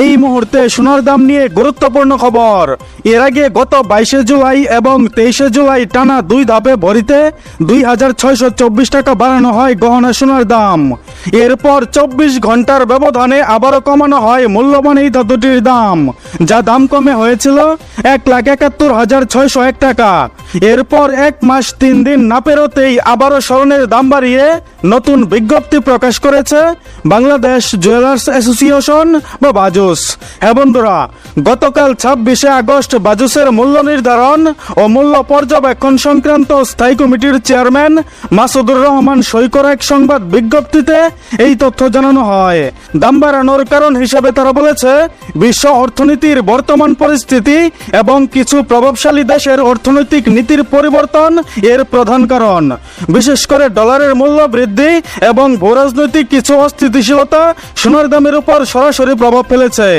এই মুহূর্তে সোনার দাম নিয়ে গুরুত্বপূর্ণ খবর। এর আগে গত 22 জুলাই এবং 23 জুলাই টানা 2 ধাপে ভরিতে 2624 টাকা বাড়ানো হয় গহনা সোনার দাম। এরপর 24 ঘন্টার ব্যবধানে আবারও কমানো হয় মূল্যবান এই ধাতুটির দাম, যা দাম কমে হয়েছিল 1,71,601 টাকা। এরপর 1 মাস 3 দিন না পেরোতেই আবারও স্বর্ণের দাম বাড়িয়ে নতুন বিজ্ঞপ্তি প্রকাশ করেছে বাংলাদেশ জুয়েলার্স অ্যাসোসিয়েশন বা বাজুস। হ্যাঁ বন্ধুরা, গতকাল 26 আগস্ট বাজুসের মূল্য নির্ধারণ ও মূল্য পর্যবেক্ষণ সংক্রান্ত স্থায়ী কমিটির চেয়ারম্যান মাসুদুর রহমান সই করা এক সংবাদ বিজ্ঞপ্তিতে এই তথ্য জানানো হয়। দাম বাড়ানোর কারণ হিসেবে তারা বলেছে, বিশ্ব অর্থনীতির বর্তমান পরিস্থিতি এবং কিছু প্রভাবশালী দেশের অর্থনৈতিক নীতির পরিবর্তন এর প্রধান কারণ। বিশেষ করে ডলারের মূল্য বৃদ্ধি এবং ভূরাজনৈতিক কিছু অস্থিতিশীলতা সোনার দামের উপর সরাসরি প্রভাব ফেলেছে,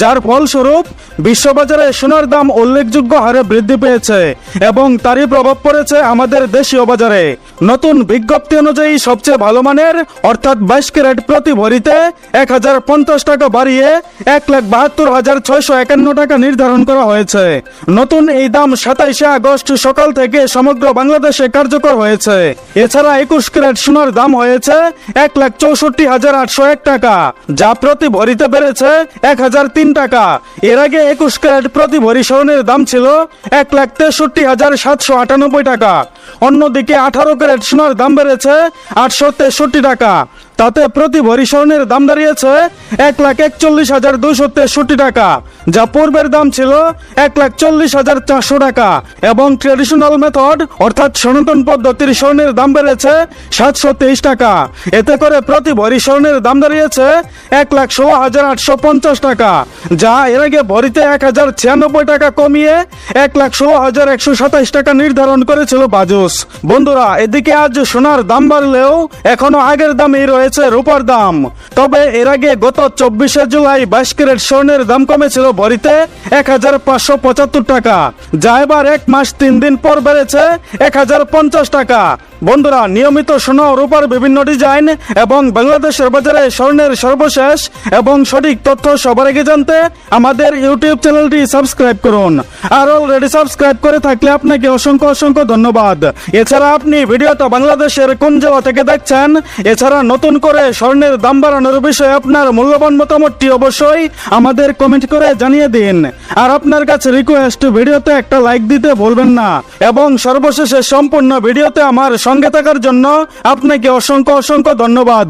যার ফলস্বরূপ বিশ্ববাজারে সোনার দাম উল্লেখযোগ্য হারে বৃদ্ধি পেয়েছে এবং তারই প্রভাব পড়েছে আমাদের দেশীয় বাজারে। নতুন বিজ্ঞপ্তি অনুযায়ী সবচেয়ে ভালো মানের অর্থাৎ 22 ক্যারেট প্রতি ভরিতে 1050 টাকা বাড়িয়ে 1,72,651 টাকা নির্ধারণ করা হয়েছে। নতুন এই দাম 27 আগস্ট সকাল থেকে সমগ্র বাংলাদেশে কার্যকর হয়েছে। এছাড়া 21 ক্যারেট সোনার দাম হয়েছে 1,64,801 টাকা, যা প্রতি ভরিতে বেড়েছে 1,003 টাকা। এর আগে 21 ক্যারেট প্রতি ভরি স্বর্ণের দাম ছিল 1,63,798 টাকা। অন্যদিকে 18 ক্যারেট সোনার দাম বেড়েছে 863 টাকা। তাতে প্রতি ভরি স্বর্ণের দাম দাঁড়িয়েছে 1,41,263 টাকা, যা পূর্বের দাম ছিল 1,40,400 টাকা। এবং ট্রেডিশনাল মেথড অর্থাৎ সনাতন পদ্ধতির স্বর্ণের দাম বেড়েছে 723 টাকা। এতে করে প্রতি ভরি স্বর্ণের দাম দাঁড়িয়েছে 1,16,850 টাকা, যা এর আগে ভরিতে 1,096 টাকা কমিয়ে 1,16,127 টাকা নির্ধারণ করেছিল বাজুস। বন্ধুরা, এদিকে আজ সোনার দাম বাড়লেও এখনো আগের দামই রয়েছে রূপার দাম। তবে এর আগে গত 24 জুলাই 22 ক্যারেট স্বর্ণের দাম কমেছিল ভরিতে 1,575 টাকা, যা এবার 1 মাস 3 দিন পর বেড়েছে 1,050 টাকা। বন্ধুরা, নিয়মিত সোনা ও রূপার বিভিন্ন ডিজাইন এবং বাংলাদেশের বাজারে স্বর্ণের সর্বশেষ এবং সঠিক তথ্য সবার আগে জানতে আমাদের ইউটিউব চ্যানেলটি সাবস্ক্রাইব করুন। আর অলরেডি সাবস্ক্রাইব করে থাকলে আপনাকে অসংখ্য অসংখ্য ধন্যবাদ। এছাড়া আপনি ভিডিওটা বাংলাদেশের কোন জেলা থেকে দেখছেন, এছাড়া নতুন করে স্বর্ণের দাম বাড়ানোর বিষয়ে আপনার মূল্যবান মতামতটি অবশ্যই আমাদের কমেন্ট করে জানিয়ে দিন। আর আপনার কাছে রিকোয়েস্ট, ভিডিওতে একটা লাইক দিতে ভুলবেন না। এবং সর্বশেষে সম্পূর্ণ ভিডিওতে আমার সঙ্গে থাকার জন্য আপনাকে অসংখ্য অসংখ্য ধন্যবাদ।